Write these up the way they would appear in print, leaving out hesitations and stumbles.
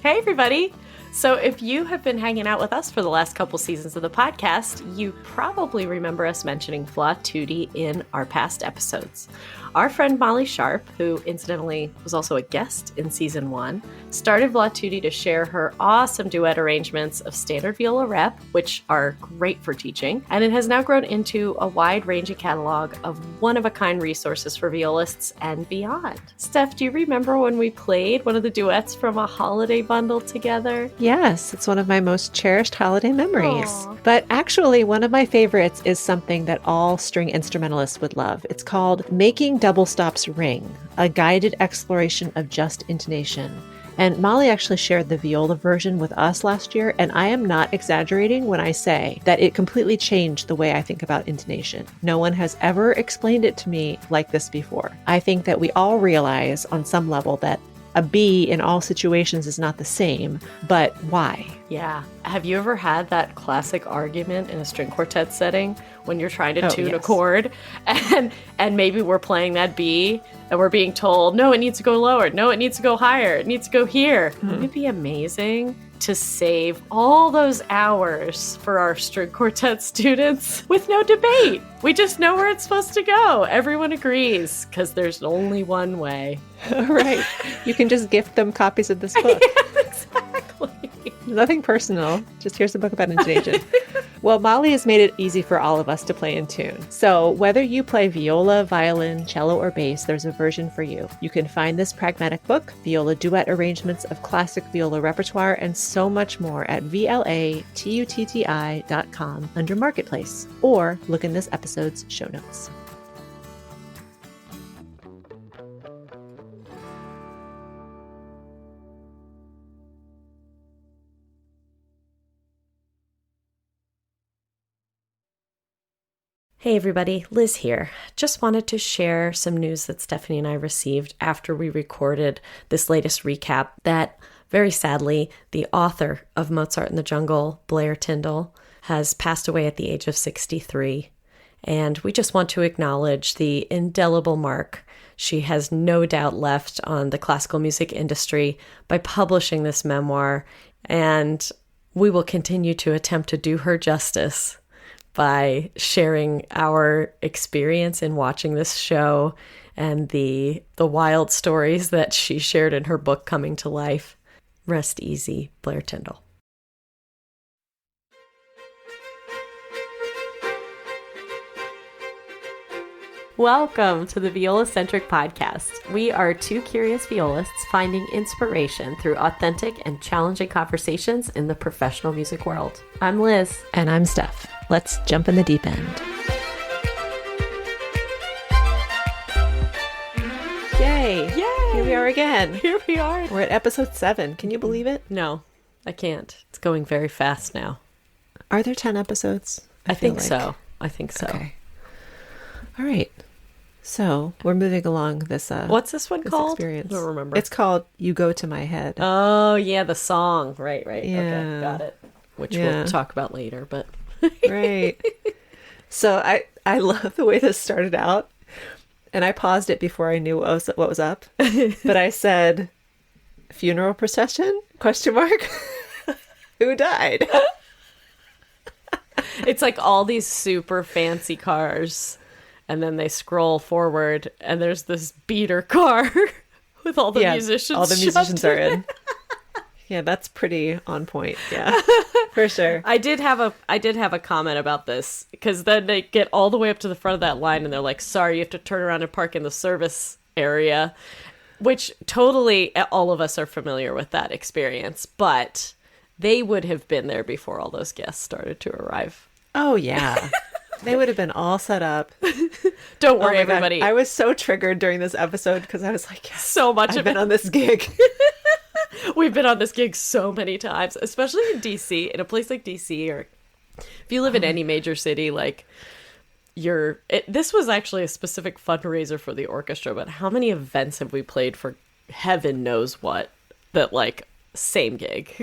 Hey, everybody. So if you have been hanging out with us for the last couple seasons of the podcast, you probably remember us mentioning Flaututi in our past episodes. Our friend Molly Sharp, who incidentally was also a guest in season 1, started Flaututi to share her awesome duet arrangements of standard viola rep, which are great for teaching, and it has now grown into a wide-ranging catalog of one-of-a-kind resources for violists and beyond. Steph, do you remember when we played one of the duets from a holiday bundle together? Yes, it's one of my most cherished holiday memories. Aww. But actually, one of my favorites is something that all string instrumentalists would love. It's called Making Double Stops Ring, a guided exploration of just intonation. And Molly actually shared the viola version with us last year, and I am not exaggerating when I say that it completely changed the way I think about intonation. No one has ever explained it to me like this before. I think that we all realize on some level that a B in all situations is not the same, but why? Yeah. Have you ever had that classic argument in a string quartet setting when you're trying to tune a chord and maybe we're playing that B and we're being told, no, it needs to go lower. No, it needs to go higher. It needs to go here. Wouldn't it be amazing to save all those hours for our string quartet students with no debate? We just know where it's supposed to go. Everyone agrees because there's only one way. Right. You can just gift them copies of this book. Yeah, exactly. Nothing personal. Just here's a book about intonation. Well, Molly has made it easy for all of us to play in tune. So whether you play viola, violin, cello, or bass, there's a version for you. You can find this pragmatic book, viola duet arrangements of classic viola repertoire, and so much more at vlatutti.com under Marketplace, or look in this episode's show notes. Hey everybody, Liz here. Just wanted to share some news that Stephanie and I received after we recorded this latest recap that, very sadly, the author of Mozart in the Jungle, Blair Tyndall, has passed away at the age of 63. And we just want to acknowledge the indelible mark she has no doubt left on the classical music industry by publishing this memoir. And we will continue to attempt to do her justice by sharing our experience in watching this show and the wild stories that she shared in her book coming to life. Rest easy, Blair Tyndall. Welcome to the Viola-centric podcast. We are two curious violists finding inspiration through authentic and challenging conversations in the professional music world. I'm Liz. And I'm Steph. Let's jump in the deep end. Yay! Yay! Here we are again. Here we are. We're at episode 7. Can you believe it? No, I can't. It's going very fast now. Are there 10 episodes? I think so. Okay. All right. So we're moving along this what's this one called? Experience. I don't remember. It's called You Go to My Head. Oh, yeah, the song. Right. Yeah. Okay, got it. Which we'll talk about later, but... Right. So I love the way this started out. And I paused it before I knew what was up. But I said, funeral procession? ? Who died? It's like all these super fancy cars. And then they scroll forward, and there's this beater car with all the musicians. All the musicians are in. Yeah, that's pretty on point. Yeah, for sure. I did have a comment about this because then they get all the way up to the front of that line, and they're like, "Sorry, you have to turn around and park in the service area," which totally all of us are familiar with that experience. But they would have been there before all those guests started to arrive. Oh yeah. They would have been all set up. Don't worry, everybody. God. I was so triggered during this episode because I was like, yes, so much I've been on this gig. We've been on this gig so many times, especially in DC, in a place like DC, or if you live in any major city, like this was actually a specific fundraiser for the orchestra, but how many events have we played for heaven knows what that like same gig?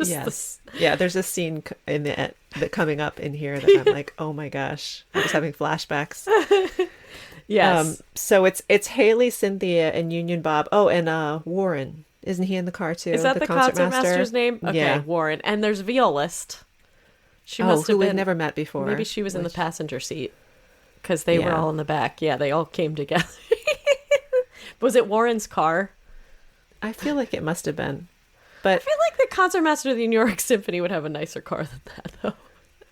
Yes. Yeah, there's a scene in that coming up in here that I'm like, oh my gosh, I'm just having flashbacks. Yes. So it's Hailey, Cynthia, and Union Bob. Oh, and Warren Isn't he in the car too? Is that the concertmaster's name? Okay, yeah. Warren. And there's violist. She must who have we've been, never met before. Maybe she was in the passenger seat because they were all in the back. Yeah, they all came together. Was it Warren's car? I feel like it must have been. But I feel like the concertmaster of the New York Symphony would have a nicer car than that, though.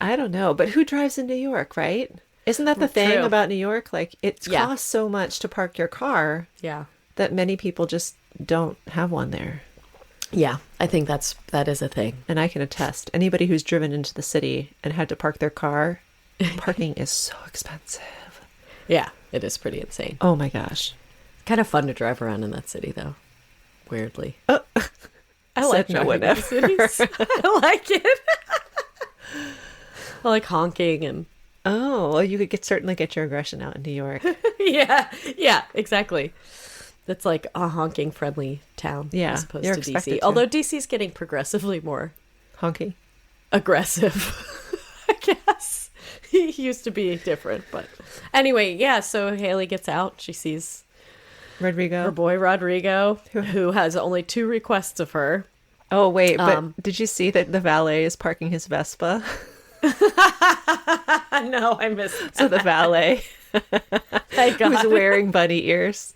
I don't know. But who drives in New York, right? Isn't that the thing about New York? Like, it costs so much to park your car that many people just don't have one there. Yeah, I think that is a thing. And I can attest. Anybody who's driven into the city and had to park their car, parking is so expensive. Yeah, it is pretty insane. Oh my gosh. Kind of fun to drive around in that city, though. Weirdly. Oh. I like driving in cities. I like it. I like honking and... Oh, well, you could certainly get your aggression out in New York. Yeah, exactly. It's like a honking friendly town as opposed to DC. Although DC's getting progressively more honky, aggressive, I guess. He used to be different, but anyway, yeah. So Hailey gets out. She sees Rodrigo, her boy Rodrigo, who has only 2 requests of her. Oh wait, but did you see that the valet is parking his Vespa? No, I missed that. So the valet, who's wearing bunny ears,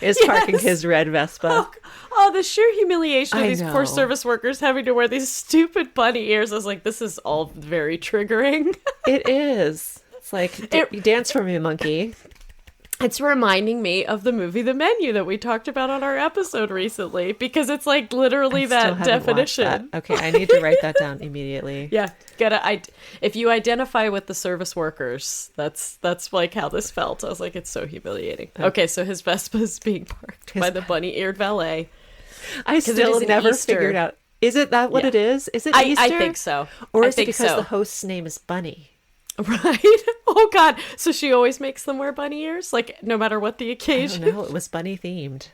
is parking his red Vespa. Oh, the sheer humiliation of these poor service workers having to wear these stupid bunny ears. I was like, this is all very triggering. It is. It's like, you dance for me, monkey. It's reminding me of the movie The Menu that we talked about on our episode recently, because it's like literally that definition. That. Okay, I need to write that down immediately. Yeah, if you identify with the service workers, that's like how this felt. I was like, it's so humiliating. Okay, so his Vespa is being parked by the bunny-eared valet. I still never figured out. Is it that what it is? Is it Easter? I think so. Or is it because the host's name is Bunny? Right? Oh, God. So she always makes them wear bunny ears? Like, no matter what the occasion? I don't know. It was bunny themed.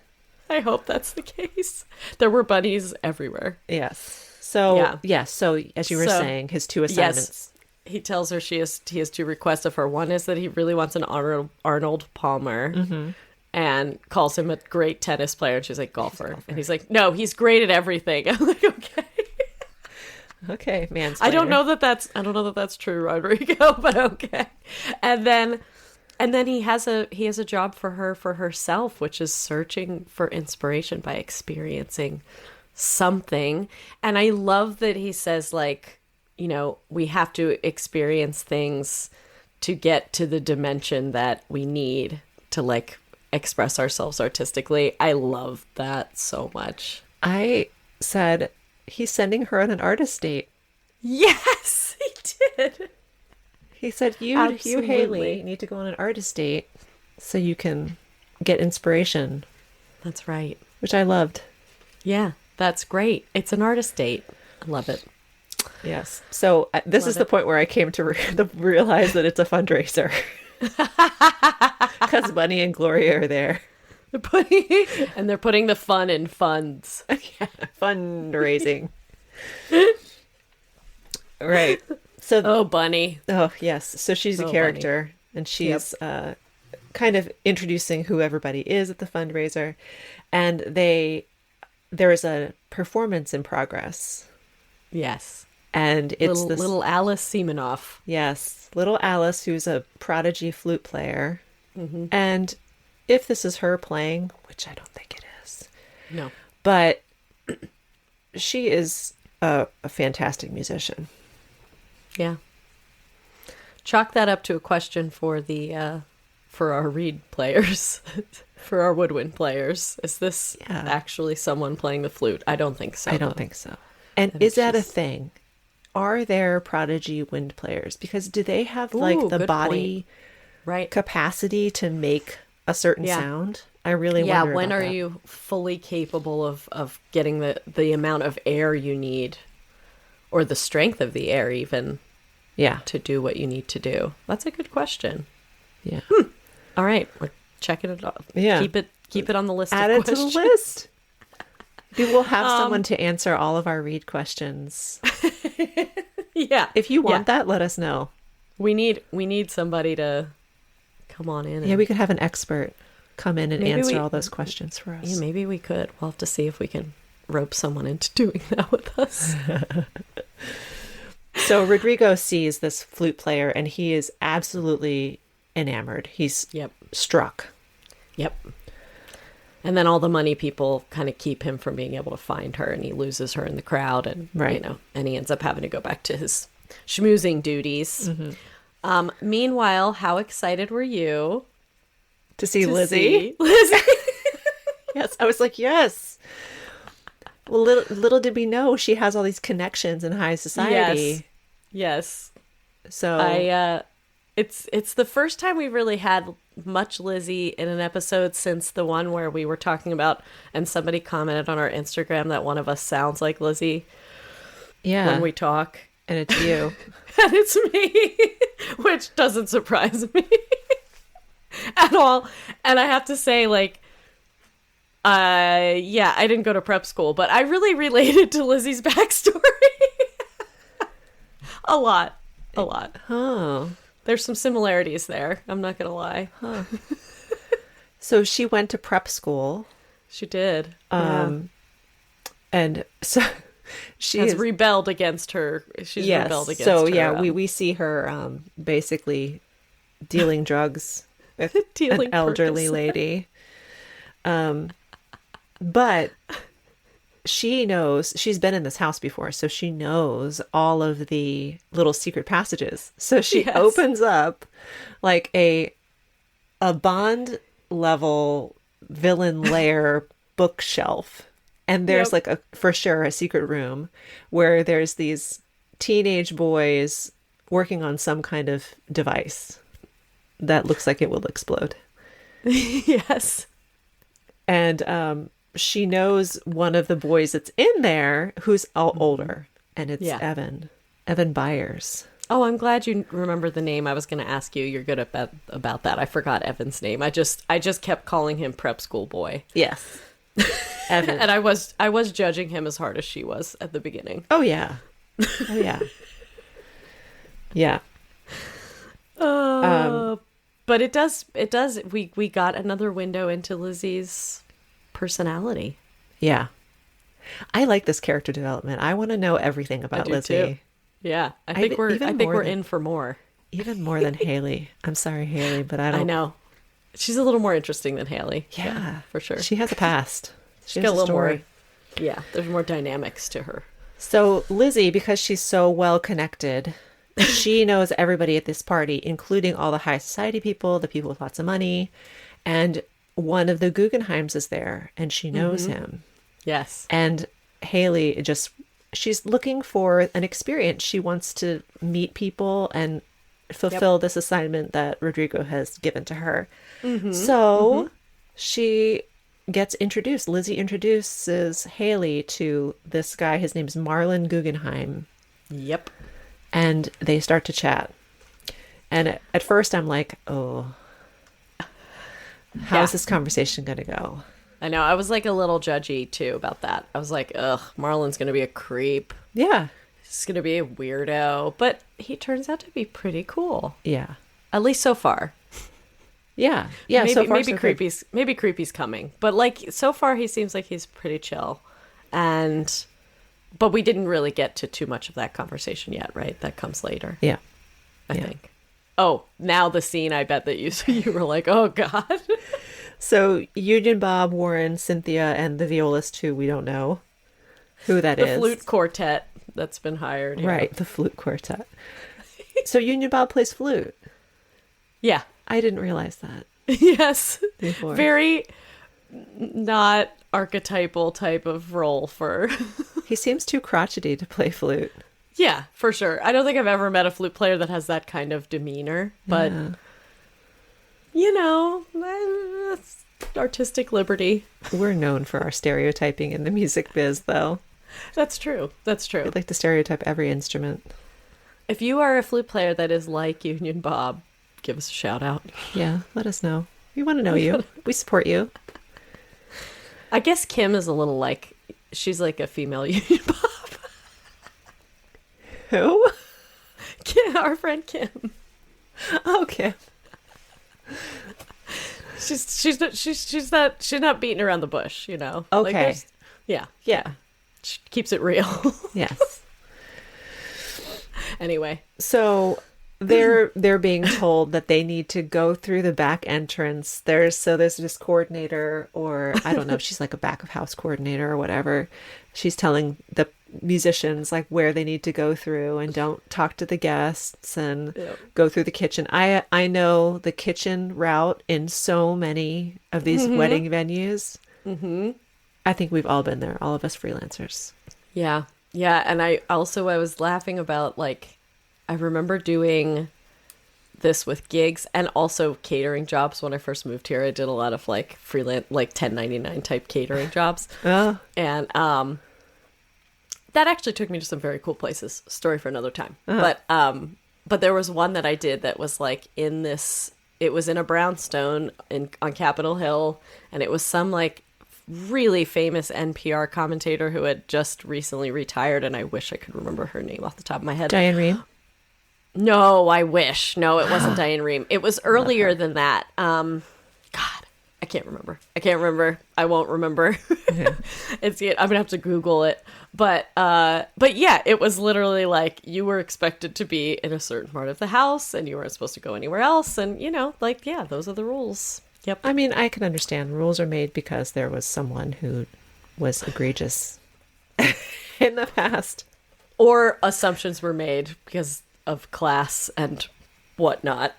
I hope that's the case. There were bunnies everywhere. Yes. So, So, as you were saying, his 2 assignments. Yes. He tells her he has 2 requests of her. One is that he really wants an Arnold Palmer and calls him a great tennis player. And she's like, golfer. And he's like, no, he's great at everything. I'm like, okay. Okay, man. I don't know that that's true, Rodrigo, but okay. And then he has a job for herself, which is searching for inspiration by experiencing something. And I love that he says, like, you know, we have to experience things to get to the dimension that we need to, like, express ourselves artistically. I love that so much. I said, he's sending her on an artist date. Yes, he did. He said, you, Hailey, need to go on an artist date so you can get inspiration. That's right. Which I loved. Yeah, that's great. It's an artist date. I love it. Yes. So this is the point where I came to realize that it's a fundraiser. Because Bunny and Gloria are there. They're putting the fun in funds. Yeah, fundraising. Right. So Bunny. Oh, yes. So she's a character, Bunny. And she's kind of introducing who everybody is at the fundraiser. And there is a performance in progress. Yes. And it's little Alice Seamanoff. Yes. Little Alice, who's a prodigy flute player. Mm-hmm. And if this is her playing, which I don't think it is. No. But she is a fantastic musician. Yeah. Chalk that up to a question for for our reed players, for our woodwind players. Is this actually someone playing the flute? I don't think so. I don't think so. And is that a thing? Are there prodigy wind players? Because do they have the body capacity to make a certain sound? I really wonder about when are that. you fully capable of getting the amount of air you need, or the strength of the air even, to do what you need to do? That's a good question. Yeah. All right, we're checking it off. Yeah. Keep it on the list. Add it to the list. Maybe we'll have someone to answer all of our read questions. Yeah. If you want that, let us know. We need somebody to come on in. Yeah, we could have an expert. come in and answer all those questions for us. Yeah, maybe we could. We'll have to see if we can rope someone into doing that with us. So Rodrigo sees this flute player and he is absolutely enamored. He's struck. Yep. And then all the money people kind of keep him from being able to find her, and he loses her in the crowd, and and he ends up having to go back to his schmoozing duties. Mm-hmm. Meanwhile, how excited were you to see Lizzie? Lizzie. Yes, I was like, yes. Well, little did we know she has all these connections in high society. Yes. So it's the first time we've really had much Lizzie in an episode since the one where we were talking about, and somebody commented on our Instagram that one of us sounds like Lizzie. Yeah. When we talk. And it's you. And it's me, which doesn't surprise me at all. And I have to say, like, I didn't go to prep school, but I really related to Lizzie's backstory. A lot. Oh. There's some similarities there. I'm not going to lie. Huh. So she went to prep school. She did. And so she has rebelled against her. She's rebelled against her. So we see her basically dealing drugs with an elderly lady. But she knows, she's been in this house before, so she knows all of the little secret passages. So she opens up like a Bond level villain lair bookshelf. And there's like for sure a secret room where there's these teenage boys working on some kind of device that looks like it will explode. Yes. And she knows one of the boys that's in there who's older, and it's Evan Byers. Oh, I'm glad you remember the name. I was going to ask you. You're good about that. I forgot Evan's name. I just kept calling him prep school boy. Yes. Evan. And I was judging him as hard as she was at the beginning. Oh yeah. Oh yeah. Yeah. But it does we got another window into Lizzie's personality. Yeah. I like this character development. I want to know everything about Lizzie. Too. Yeah. I think we're in for more. Even more than Hailey. I'm sorry, Hailey, but I know. She's a little more interesting than Hailey. Yeah, for sure. She has a past. She's got a little more. Yeah, there's more dynamics to her. So Lizzie, because she's so well connected, she knows everybody at this party, including all the high society people, the people with lots of money, and one of the Guggenheims is there, and she knows him. Yes. And Hailey she's looking for an experience. She wants to meet people and fulfill this assignment that Rodrigo has given to her. So she gets introduced. Lizzie introduces Hailey to this guy. His name's Marlon Guggenheim. Yep. And they start to chat. And at first I'm like, oh, how's this conversation going to go? I know. I was like a little judgy too about that. I was like, ugh, Marlon's going to be a creep. Yeah. He's going to be a weirdo. But he turns out to be pretty cool. Yeah. At least so far. Yeah. Yeah. Maybe creepy's coming. But like so far he seems like he's pretty chill. But we didn't really get to too much of that conversation yet, right? That comes later. Yeah. I think. Oh, now the scene, I bet that you were like, oh God. So Union Bob, Warren, Cynthia, and the violist who we don't know who that is. The flute quartet that's been hired. Right, the flute quartet. So Union Bob plays flute. Yeah. I didn't realize that. Yes. Before. Very not archetypal type of role for... He seems too crotchety to play flute. Yeah, for sure. I don't think I've ever met a flute player that has that kind of demeanor, but... Yeah. You know, that's artistic liberty. We're known for our stereotyping in the music biz, though. That's true. That's true. We'd like to stereotype every instrument. If you are a flute player that is like Union Bob, give us a shout out. Yeah, let us know. We want to know you. We support you. I guess Kim is a little like, she's like a female Union Bob. Who? Kim, our friend Kim. Oh, Kim. she's not beating around the bush, you know. Okay. Like yeah. She keeps it real. Yes. Anyway, so they're being told that they need to go through the back entrance. There's this coordinator, or I don't know if she's like a back of house coordinator or whatever. She's telling the musicians like where they need to go through and don't talk to the guests and go through the kitchen. I know the kitchen route in so many of these wedding venues. Mm-hmm. I think we've all been there, all of us freelancers. Yeah. And I was laughing about, like, I remember doing this with gigs and also catering jobs. When I first moved here, I did a lot of like freelance, like 1099 type catering jobs. And that actually took me to some very cool places. Story for another time. But there was one that I did that was like it was in a brownstone on Capitol Hill, and it was some like really famous NPR commentator who had just recently retired, and I wish I could remember her name off the top of my head. Diane Rehm? No, I wish. No, it wasn't Diane Rehm. It was earlier than that. God, I can't remember. I won't remember. Yeah. I'm gonna have to Google it. But yeah, it was literally like you were expected to be in a certain part of the house, and you weren't supposed to go anywhere else. And those are the rules. Yep. I mean, I can understand rules are made because there was someone who was egregious in the past. Or assumptions were made because of class and whatnot,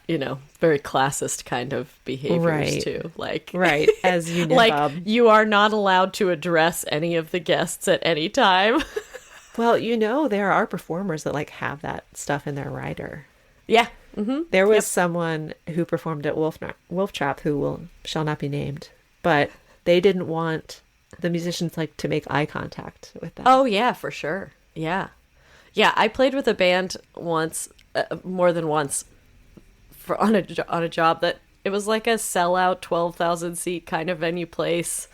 very classist kind of behaviors too. Like, right. As you know, like you are not allowed to address any of the guests at any time. Well, there are performers that like have that stuff in their rider. Yeah. Mm-hmm. There was someone who performed at Wolf Trap who shall not be named, but they didn't want the musicians like to make eye contact with them. Oh yeah, for sure. Yeah. I played with a band once, more than once, on a job that it was like a sellout 12,000 seat kind of venue place.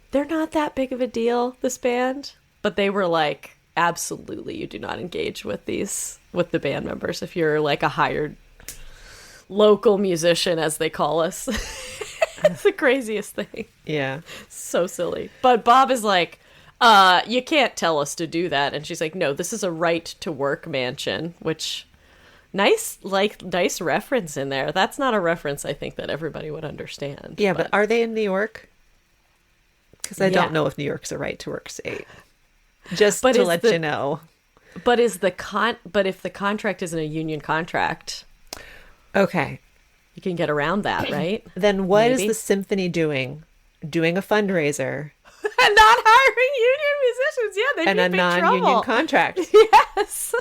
They're not that big of a deal, this band, but they were like, absolutely, you do not engage with the band members if you're like a hired local musician, as they call us. It's the craziest thing. Yeah. So silly. But Bob is like, you can't tell us to do that. And she's like, no, this is a right to work mansion, which nice reference in there. That's not a reference I think that everybody would understand. Yeah, but are they in New York? Because I don't know if New York's a right to work state. Just to let you know. But if the contract isn't a union contract, okay, you can get around that, right? Then what is the symphony doing? Doing a fundraiser and not hiring union musicians? Yeah, they'd be in big trouble. And a non-union contract. Yes,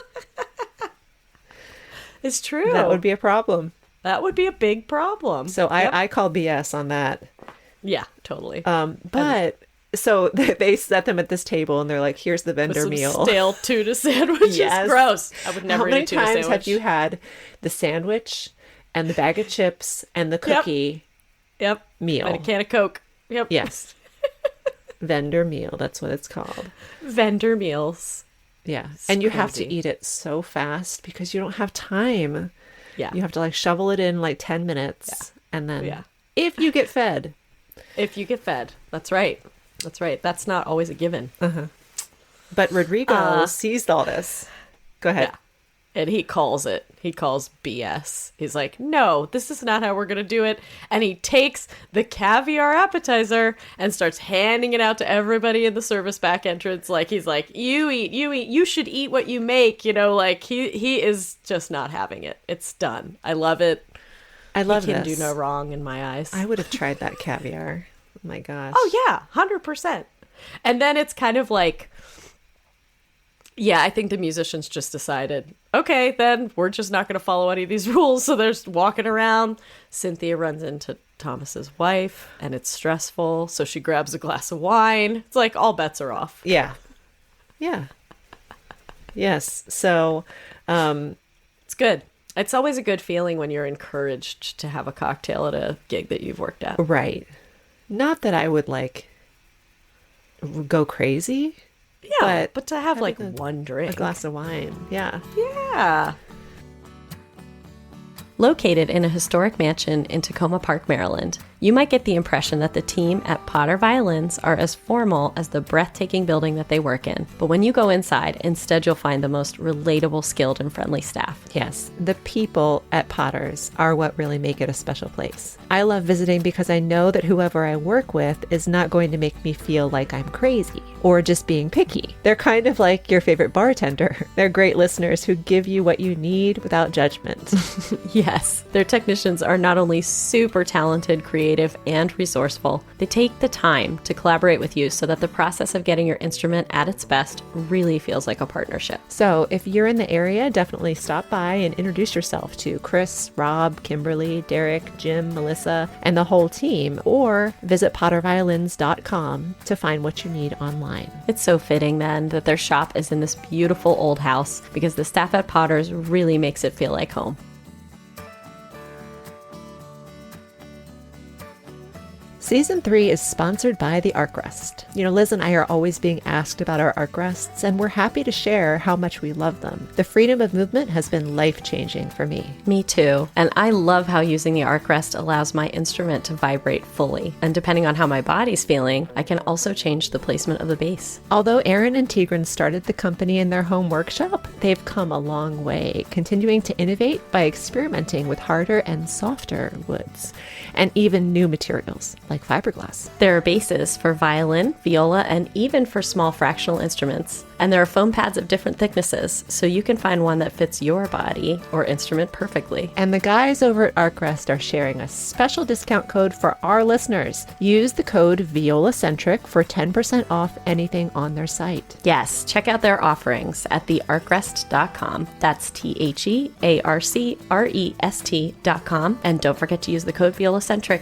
it's true. That would be a problem. That would be a big problem. So I call BS on that. Yeah, totally. But. So they set them at this table and they're like, here's the vendor meal. Stale tuna sandwich. Yes. Is gross. I would never eat a tuna sandwich. How many times have you had the sandwich and the bag of chips and the cookie meal? And a can of Coke. Yep. Yes. Vendor meal. That's what it's called. Vendor meals. Yeah. And you have to eat it so fast because you don't have time. Yeah. You have to like shovel it in like 10 minutes. Yeah. And then if you get fed. If you get fed. That's right. That's right. That's not always a given. Uh-huh. But Rodrigo sees all this. Go ahead. Yeah. And he calls BS. He's like, no, this is not how we're going to do it. And he takes the caviar appetizer and starts handing it out to everybody in the service back entrance. Like, he's like, you eat, you should eat what you make. Like he is just not having it. It's done. I love it. I love this. He can do no wrong in my eyes. I would have tried that caviar. Oh my gosh. Oh yeah, 100%. And then it's kind of like, I think the musicians just decided, okay, then we're just not going to follow any of these rules. So they're just walking around. Cynthia runs into Thomas's wife and it's stressful. So she grabs a glass of wine. It's like all bets are off. Yeah. Yeah. Yes. So it's good. It's always a good feeling when you're encouraged to have a cocktail at a gig that you've worked at. Right. Not that I would like go crazy. Yeah, but to have like one drink. A glass of wine. Yeah. Yeah. Located in a historic mansion in Tacoma Park, Maryland, You might get the impression that the team at Potter Violins are as formal as the breathtaking building that they work in. But when you go inside, instead you'll find the most relatable, skilled, and friendly staff. Yes, the people at Potter's are what really make it a special place. I love visiting because I know that whoever I work with is not going to make me feel like I'm crazy or just being picky. They're kind of like your favorite bartender. They're great listeners who give you what you need without judgment. Yes, their technicians are not only super talented, creative, and resourceful, they take the time to collaborate with you so that the process of getting your instrument at its best really feels like a partnership. So if you're in the area, definitely stop by and introduce yourself to Chris, Rob, Kimberly, Derek, Jim, Melissa, and the whole team, or visit potterviolins.com to find what you need online. It's so fitting then that their shop is in this beautiful old house because the staff at Potter's really makes it feel like home. Season 3 is sponsored by the Arc Rest. Liz and I are always being asked about our Arc Rests, and we're happy to share how much we love them. The freedom of movement has been life-changing for me. Me too. And I love how using the Arc Rest allows my instrument to vibrate fully. And depending on how my body's feeling, I can also change the placement of the bass. Although Aaron and Tigran started the company in their home workshop, they've come a long way, continuing to innovate by experimenting with harder and softer woods, and even new materials like fiberglass. There are basses for violin, viola, and even for small fractional instruments. And there are foam pads of different thicknesses, so you can find one that fits your body or instrument perfectly. And the guys over at ArcRest are sharing a special discount code for our listeners. Use the code VIOLAcentric for 10% off anything on their site. Yes, check out their offerings at thearcrest.com. That's TheArcrest.com. And don't forget to use the code VIOLAcentric.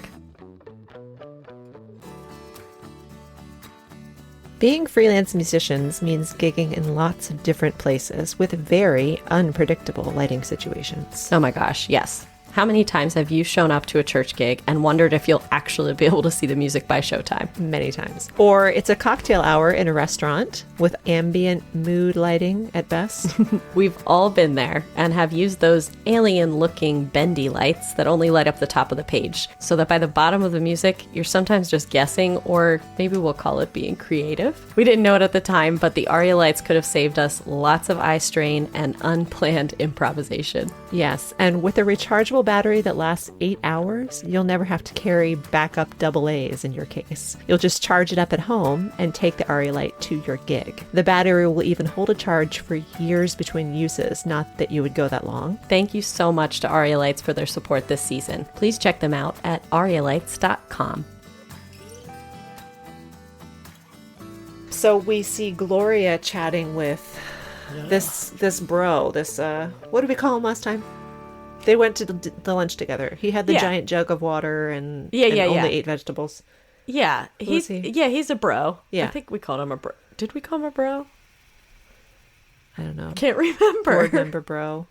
Being freelance musicians means gigging in lots of different places with very unpredictable lighting situations. Oh my gosh, yes. How many times have you shown up to a church gig and wondered if you'll actually be able to see the music by showtime? Many times. Or it's a cocktail hour in a restaurant with ambient mood lighting at best. We've all been there and have used those alien-looking bendy lights that only light up the top of the page, so that by the bottom of the music, you're sometimes just guessing, or maybe we'll call it being creative. We didn't know it at the time, but the Aria lights could have saved us lots of eye strain and unplanned improvisation. Yes, and with a rechargeable battery that lasts 8 hours, you'll never have to carry backup AA's in your case. You'll just charge it up at home and take the Aria light to your gig. The battery will even hold a charge for years between uses, not that you would go that long. Thank you so much to Aria Lights for their support this season. Please check them out at arialights.com. So we see Gloria chatting with this bro, what did we call him last time? They went to the lunch together. He had the giant jug of water and only ate vegetables. Yeah, he's a bro. Yeah. I think we called him a bro. Did we call him a bro? I don't know. Can't remember. Board member bro.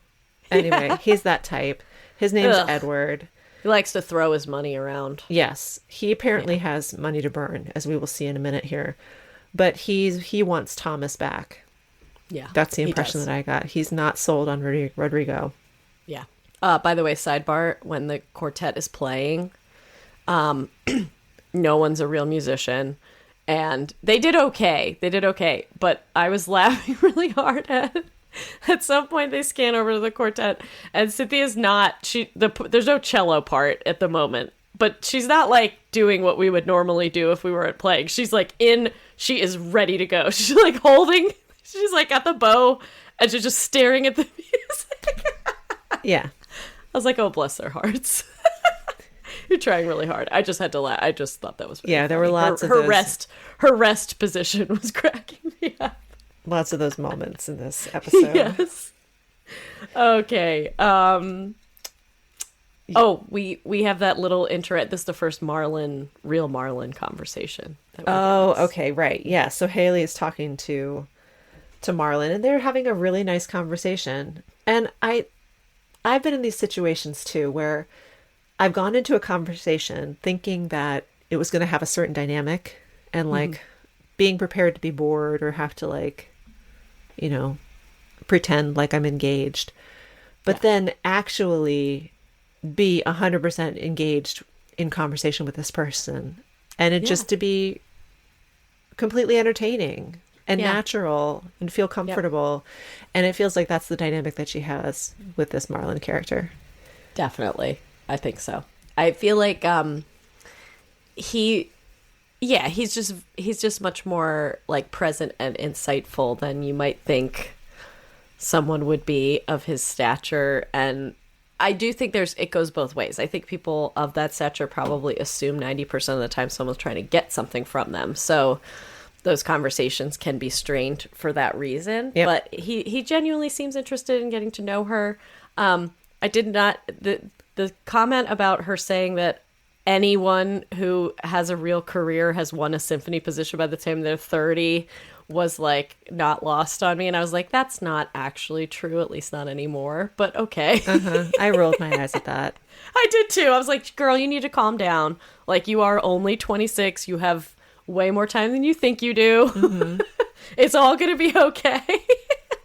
Anyway, he's that type. His name's Edward. He likes to throw his money around. Yes, he apparently has money to burn, as we will see in a minute here. But he wants Thomas back. Yeah, that's the impression that I got. He's not sold on Rodrigo. Yeah. By the way, sidebar, when the quartet is playing, no one's a real musician. And they did okay. But I was laughing really hard at some point they scan over to the quartet and Cynthia's not, there's no cello part at the moment. But she's not like doing what we would normally do if we weren't playing. She's like she is ready to go. She's like she's like got the bow and she's just staring at the music. Yeah. I was like, oh, bless their hearts. You're trying really hard. I just had to laugh. I just thought that was really funny. There were lots of her those. Her rest position was cracking me up. Lots of those moments in this episode. Yes. Okay. Oh, we have that little intro. This is the first real Marlin conversation. Okay, right. Yeah. So Hailey is talking to Marlin, and they're having a really nice conversation. And I've been in these situations too, where I've gone into a conversation thinking that it was going to have a certain dynamic, and like being prepared to be bored or have to pretend like I'm engaged, but then actually be 100% engaged in conversation with this person, and it just to be completely entertaining and natural and feel comfortable. And it feels like that's the dynamic that she has with this Marlon character. Definitely. I think so. I feel like he's just much more like present and insightful than you might think someone would be of his stature. And I do think it goes both ways. I think people of that stature probably assume 90% of the time someone's trying to get something from them. So those conversations can be strained for that reason. Yep. But he genuinely seems interested in getting to know her. I did not... The comment about her saying that anyone who has a real career has won a symphony position by the time they're 30 was like not lost on me. And I was like, that's not actually true, at least not anymore. But okay. I rolled my eyes at that. I did too. I was like, girl, you need to calm down. Like, you are only 26. You have way more time than you think you do. It's all going to be okay.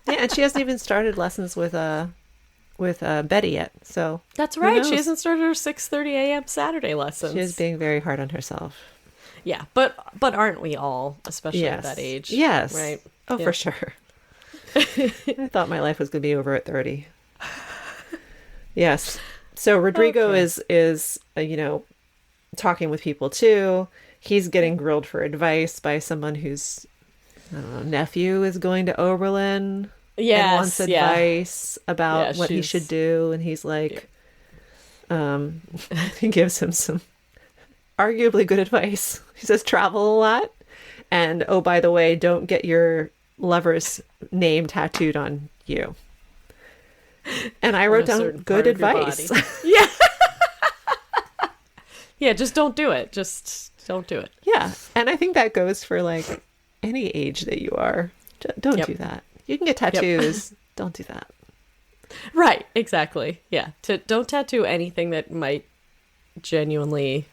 Yeah, and she hasn't even started lessons with Betty yet. So that's right. She hasn't started her 6:30 a.m. Saturday lessons. She is being very hard on herself. Yeah, but aren't we all, especially at that age? Yes. Right. Oh, for sure. I thought my life was going to be over at 30. Yes. So Rodrigo is talking with people too. He's getting grilled for advice by someone whose nephew is going to Oberlin. And wants advice about what he should do, and he's like, he gives him some arguably good advice. He says, travel a lot, and oh, by the way, don't get your lover's name tattooed on you. And I wrote down good advice. Yeah. Yeah, just don't do it. Just don't do it. Yeah, and I think that goes for like any age that you are. Don't do that. You can get tattoos. Don't do that. Right. Exactly. Yeah. Don't tattoo anything that might genuinely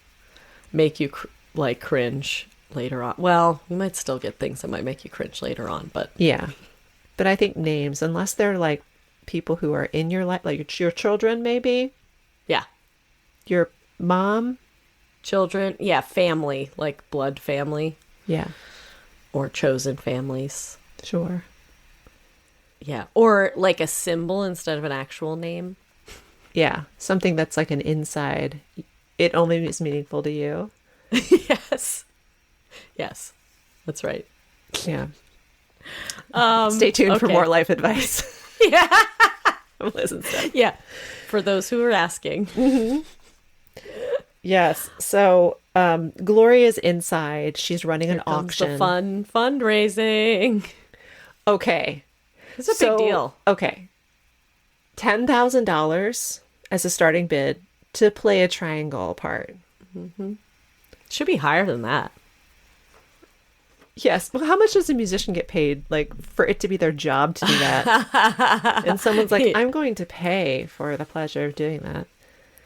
make you cringe later on. Well, you might still get things that might make you cringe later on, but yeah. But I think names, unless they're like people who are in your life, like your children, maybe. Yeah. Your mom. Children. Yeah. Family, like blood family. Yeah. Or chosen families. Sure. Yeah. Or like a symbol instead of an actual name. Yeah. Something that's like an inside. It only is meaningful to you. Yes. Yes. That's right. Yeah. Stay tuned for more life advice. Yeah. Listen, Steph. Yeah. For those who are asking. Mm-hmm. Yes. So Gloria's inside. She's running an auction. The fun fundraising. Okay. It's a big deal. Okay. $10,000 as a starting bid to play a triangle part. Mm-hmm. Should be higher than that. Yes. Well, how much does a musician get paid, like, for it to be their job to do that? And someone's like, I'm going to pay for the pleasure of doing that.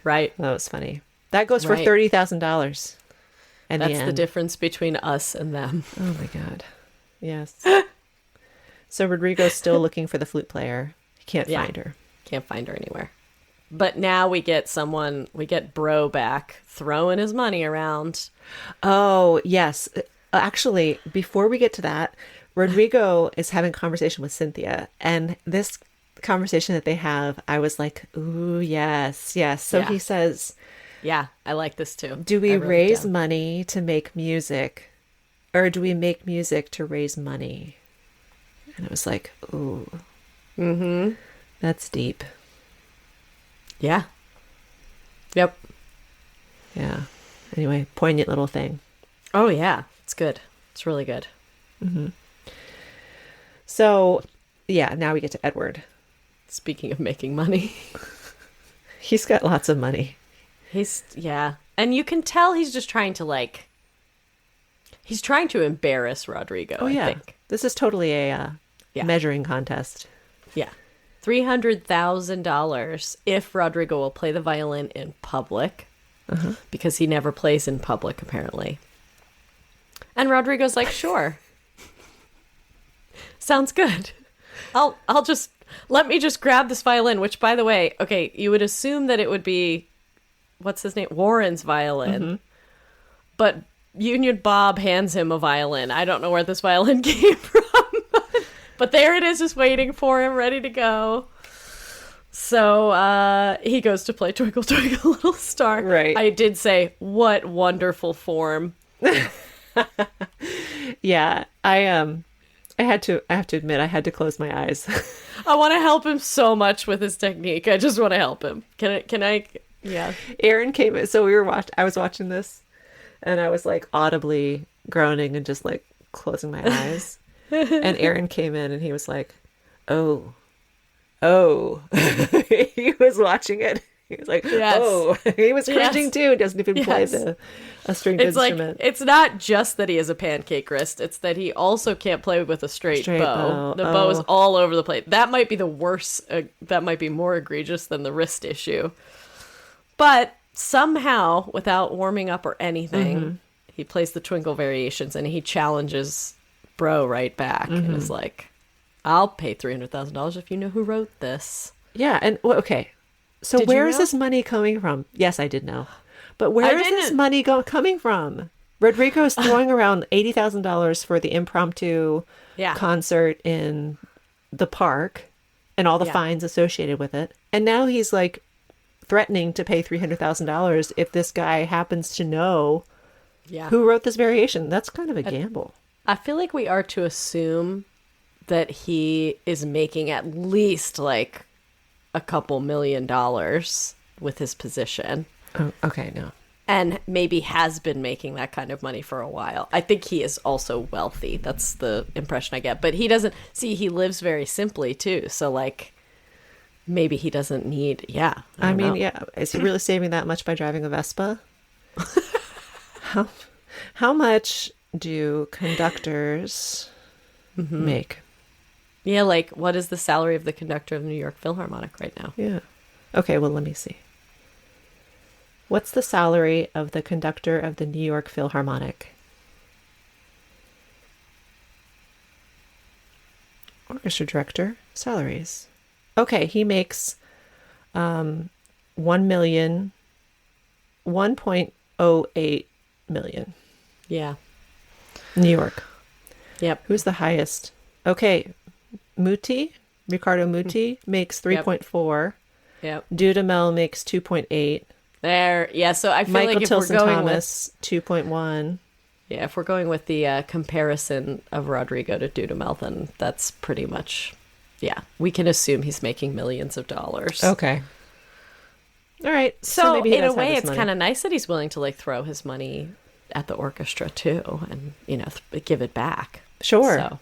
Right. That was funny. That goes for $30,000. And that's the difference between us and them. Oh, my God. Yes. So Rodrigo's still looking for the flute player. He can't find her. Can't find her anywhere. But now we get Bro back throwing his money around. Oh, yes. Actually, before we get to that, Rodrigo is having a conversation with Cynthia. And this conversation that they have, I was like, ooh, yes, yes. So he says... Yeah, I like this too. Do we raise money to make music? Or do we make music to raise money? And it was like, ooh. Mm-hmm. That's deep. Yeah. Yep. Yeah. Anyway, poignant little thing. Oh, yeah. It's good. It's really good. Mm-hmm. So, yeah, now we get to Edward. Speaking of making money. He's got lots of money. And you can tell he's just trying to, he's trying to embarrass Rodrigo, I think. This is totally a measuring contest. Yeah. $300,000 if Rodrigo will play the violin in public, because he never plays in public, apparently. And Rodrigo's like, sure. Sounds good. Let me just grab this violin, which, by the way, okay, you would assume that it would be what's his name? Warren's violin. But Union Bob hands him a violin. I don't know where this violin came from. But there it is, just waiting for him, ready to go. So he goes to play Twinkle Twinkle Little Star. Right. I did say, what wonderful form. Yeah. I have to admit, I had to close my eyes. I want to help him so much with his technique. I just want to help him. Can I? Yeah. Aaron came in. So I was watching this and I was like audibly groaning and just like closing my eyes. And Aaron came in and he was like, oh. He was watching it. He was like, yes. Oh. He was cringing too. Doesn't even play a stringed instrument. Like, it's not just that he has a pancake wrist. It's that he also can't play with a straight bow. The bow is all over the place. That might be the worst. That might be more egregious than the wrist issue. But somehow, without warming up or anything, he plays the Twinkle variations and he challenges Bro right back and is like, I'll pay $300,000 if you know who wrote this. Yeah. And okay. So where is this money coming from? Yes, I did know. But where is this money coming from? Rodrigo is throwing around $80,000 for the impromptu concert in the park and all the fines associated with it. And now he's like threatening to pay $300,000 if this guy happens to know who wrote this variation. That's kind of a gamble. I feel like we are to assume that he is making at least like a couple $1 million with his position. Oh, okay, no. And maybe has been making that kind of money for a while. I think he is also wealthy. That's the impression I get. But he doesn't... See, he lives very simply, too. So, like, maybe he doesn't need... Yeah. I mean, Is he really saving that much by driving a Vespa? How much do conductors make? Yeah, like, what is the salary of the conductor of the New York Philharmonic right now? Yeah. Okay, well, let me see. What's the salary of the conductor of the New York Philharmonic? Orchestra director, salaries. Okay, he makes 1.08 million. Yeah. New York. Yep. Who's the highest? Okay, Ricardo Muti makes 3.4. Yep. Dudamel makes 2.8. There, yeah. So I feel Michael like if Tilson we're going Thomas, 2.1. Yeah, if we're going with the comparison of Rodrigo to Dudamel, then that's pretty much, we can assume he's making millions of dollars. Okay. All right. So maybe in a way, it's kind of nice that he's willing to like throw his money at the orchestra too, and give it back. Sure. So.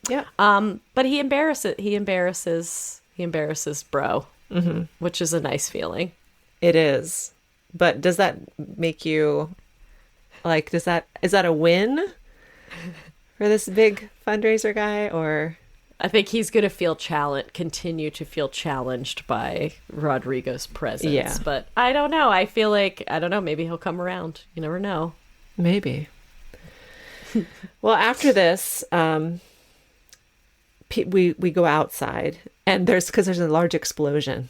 Yeah. But he embarrasses Bro, which is a nice feeling. It is. But does that make you like, is that a win for this big fundraiser guy, or? I think he's going to continue to feel challenged by Rodrigo's presence. Yeah. But I don't know. I feel like, maybe he'll come around. You never know. Maybe. Well, after this, we go outside, and there's a large explosion.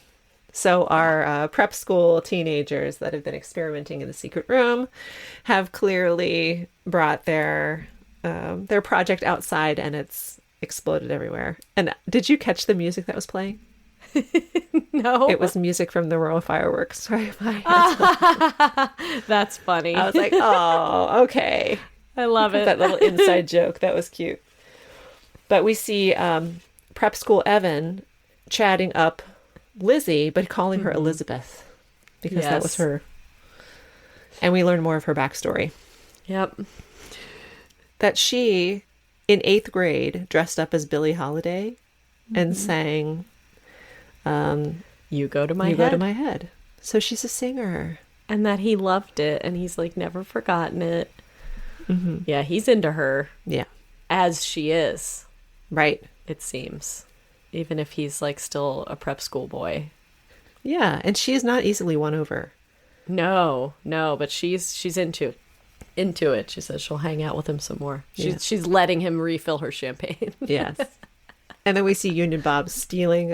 So our prep school teenagers that have been experimenting in the secret room have clearly brought their project outside, and it's exploded everywhere. And did you catch the music that was playing? No. It was music from the Royal Fireworks. Sorry. That's funny. I was like, oh, okay. I love it. That little inside joke. That was cute. But we see prep school Evan chatting up Lizzie, but calling her Elizabeth because that was her. And we learn more of her backstory. Yep. That she, in 8th grade, dressed up as Billie Holiday and sang, You Go to My You Head. Go to My Head. So she's a singer. And that he loved it, and he's like never forgotten it. Yeah, he's into her. Yeah. As she is. Right. It seems. Even if he's like still a prep school boy. Yeah, and she is not easily won over. No, but she's into it. She says she'll hang out with him some more. She's letting him refill her champagne. Yes. And then we see Union Bob stealing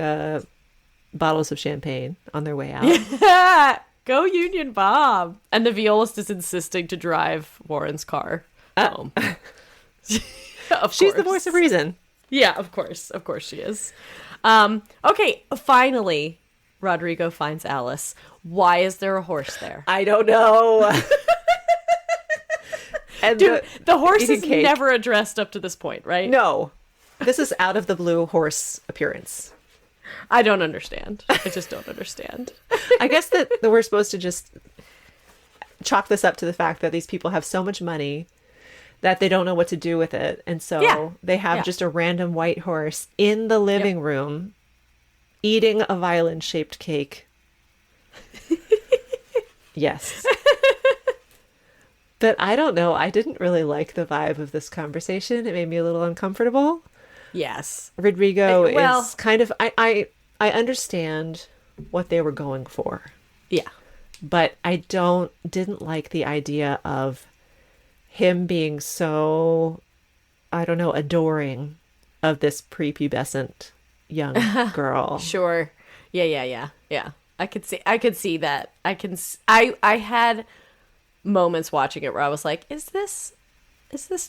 bottles of champagne on their way out. Go Union Bob. And the violist is insisting to drive Warren's car home. She's the voice of reason. Yeah, of course. Of course she is. Okay, finally, Rodrigo finds Alice. Why is there a horse there? I don't know. And Dude, the horse is never addressed up to this point, right? No. This is out of the blue horse appearance. I don't understand. I just don't understand. I guess that we're supposed to just chalk this up to the fact that these people have so much money that they don't know what to do with it. And so they have just a random white horse in the living room eating a violin-shaped cake. Yes. But I don't know. I didn't really like the vibe of this conversation. It made me a little uncomfortable. Yes. Rodrigo is kind of... I understand what they were going for. Yeah. But I didn't like the idea of him being so, I don't know, adoring of this prepubescent young girl. Sure. Yeah. I could see that. I had moments watching it where I was like, is this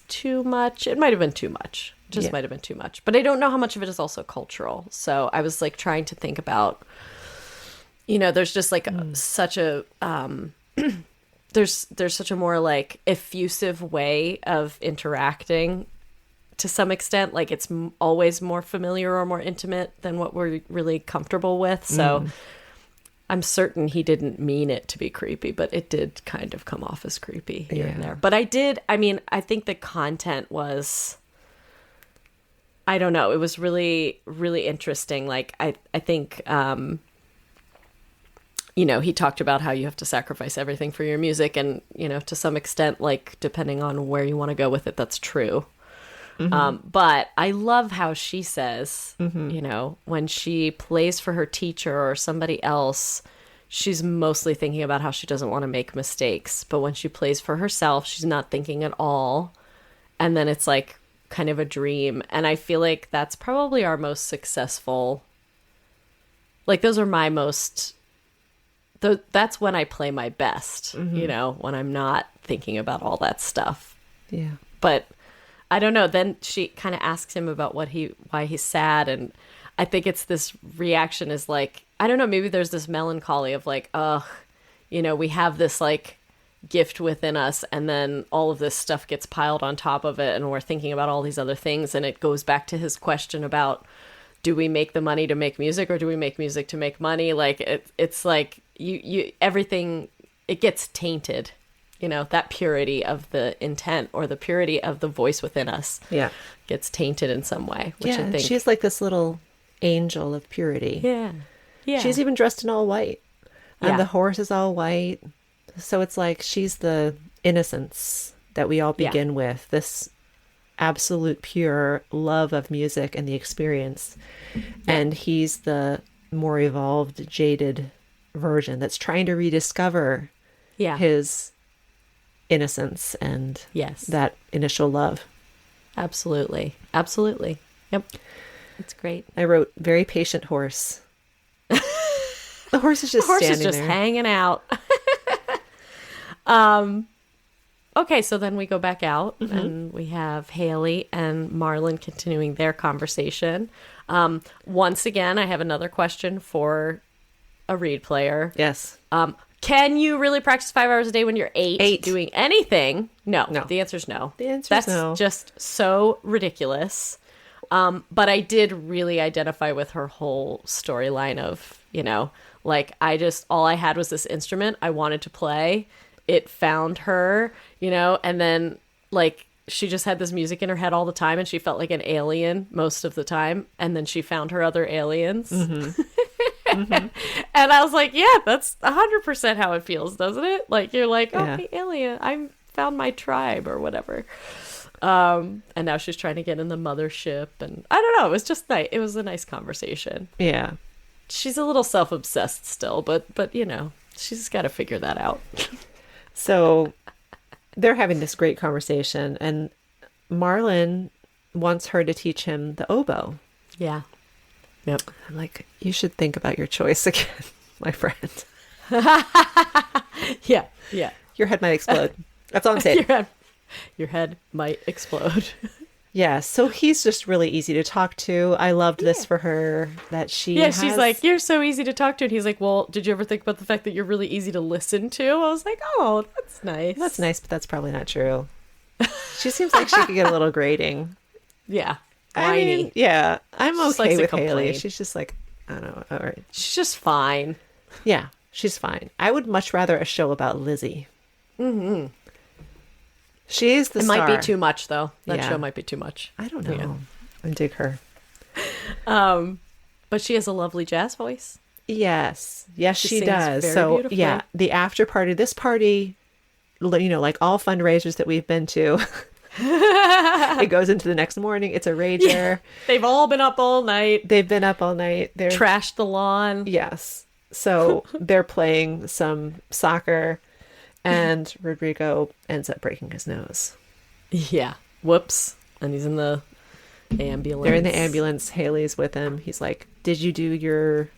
too much? It might have been too much. Might have been too much. But I don't know how much of it is also cultural. So I was like trying to think about, there's just like such a there's such a more like effusive way of interacting to some extent. Like it's always more familiar or more intimate than what we're really comfortable with. So I'm certain he didn't mean it to be creepy, but it did kind of come off as creepy here and there. But I think the content was, I don't know, it was really, really interesting. Like I think, he talked about how you have to sacrifice everything for your music. And, to some extent, like depending on where you want to go with it, that's true. But I love how she says, when she plays for her teacher or somebody else, she's mostly thinking about how she doesn't want to make mistakes. But when she plays for herself, she's not thinking at all. And then it's like kind of a dream. And I feel like that's probably our most successful. Like those are my most, that's when I play my best, when I'm not thinking about all that stuff. Yeah. But I don't know. Then she kind of asks him about why he's sad. And I think it's this reaction is like, I don't know, maybe there's this melancholy of like, we have this like gift within us. And then all of this stuff gets piled on top of it. And we're thinking about all these other things. And it goes back to his question about, do we make the money to make music or do we make music to make money? Like it's like you everything, it gets tainted. That purity of the intent or the purity of the voice within us gets tainted in some way, which I think... she's like this little angel of purity. Yeah. She's even dressed in all white. And the horse is all white. So it's like she's the innocence that we all begin with, this absolute pure love of music and the experience. And he's the more evolved, jaded version that's trying to rediscover his innocence and that initial love. Absolutely. Yep. It's great. I wrote very patient horse. The horse is just standing there. Hanging out. Okay, so then we go back out and we have Hailey and Marlon continuing their conversation. Once again, I have another question for a reed player. Yes. Can you really practice 5 hours a day when you're eight doing anything? No. The answer's no. The answer's That's no. just so ridiculous. But I did really identify with her whole storyline of, like all I had was this instrument I wanted to play. It found her, and then like she just had this music in her head all the time and she felt like an alien most of the time. And then she found her other aliens. And I was like, yeah, that's 100% how it feels, doesn't it? Like you're like, okay, alien, I found my tribe or whatever. And now she's trying to get in the mothership, and I don't know, it was just nice. It was a nice conversation. Yeah. She's a little self-obsessed still, but she's just got to figure that out. So they're having this great conversation, and Marlon wants her to teach him the oboe. Yeah. Yep. I'm like, you should think about your choice again, my friend. Yeah, yeah. Your head might explode. That's all I'm saying. Your head might explode. Yeah, so he's just really easy to talk to. I loved this for her, that she's like, you're so easy to talk to. And he's like, well, did you ever think about the fact that you're really easy to listen to? I was like, oh, that's nice. That's nice, but that's probably not true. She seems like she could get a little grating. Yeah. I mean, yeah, I'm okay with Hailey. She's just like, I don't know, all right. She's just fine. Yeah, she's fine. I would much rather a show about Lizzie. Mm-hmm. She is the star. It might be too much, though. That show might be too much. I don't know. Yeah. I dig her. But she has a lovely jazz voice. Yes. Yes, she does. Very so, beautifully. Yeah, the after party, this party, you know, like all fundraisers that we've been to, it goes into the next morning. It's a rager. Yeah. They've all been up all night. They've trashed the lawn. Yes. So they're playing some soccer. And Rodrigo ends up breaking his nose. Yeah. Whoops. And he's in the ambulance. They're in the ambulance. Hailey's with him. He's like, did you do your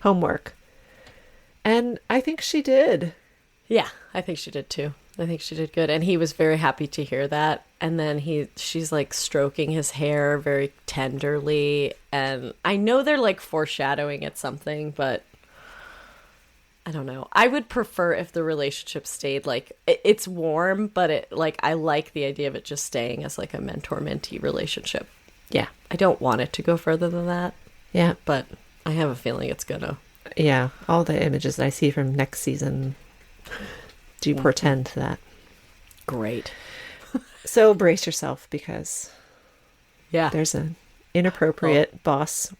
homework? And I think she did. Yeah, I think she did too. I think she did good. And he was very happy to hear that. And then she's like stroking his hair very tenderly. And I know they're like foreshadowing at something, but I don't know. I would prefer if the relationship stayed like it's warm, but I like the idea of it just staying as like a mentor-mentee relationship. Yeah. I don't want it to go further than that. Yeah. But I have a feeling it's gonna. Yeah. All the images I see from next season do portend that. Great. So brace yourself because there's an inappropriate boss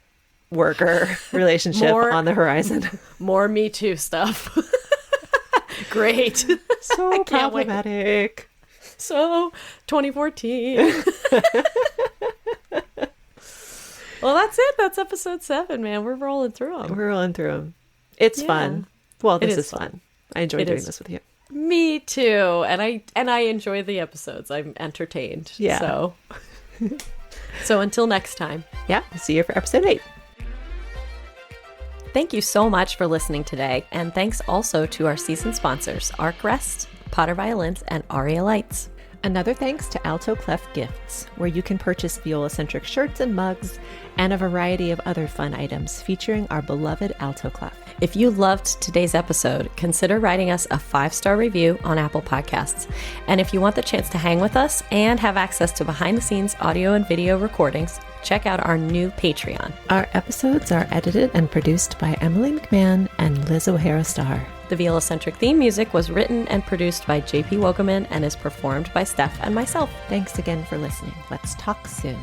worker relationship on the horizon. More Me Too stuff. Great. So problematic. So 2014. Well, that's it. That's episode 7, man. We're rolling through them. It's fun. Well, this is fun. I enjoy doing this with you. Me too. And I enjoy the episodes. I'm entertained. Yeah. So until next time. Yeah. See you for episode 8. Thank you so much for listening today, and thanks also to our season sponsors, Arkrest, Potter Violins, and Aria Lights. Another thanks to Alto Clef Gifts, where you can purchase viola-centric shirts and mugs, and a variety of other fun items featuring our beloved Alto Clef. If you loved today's episode, consider writing us a 5-star review on Apple Podcasts. And if you want the chance to hang with us and have access to behind-the-scenes audio and video recordings, check out our new Patreon. Our episodes are edited and produced by Emily McMahon and Liz O'Hara Stahr. The Viola-centric theme music was written and produced by JP Wogeman and is performed by Steph and myself. Thanks again for listening. Let's talk soon.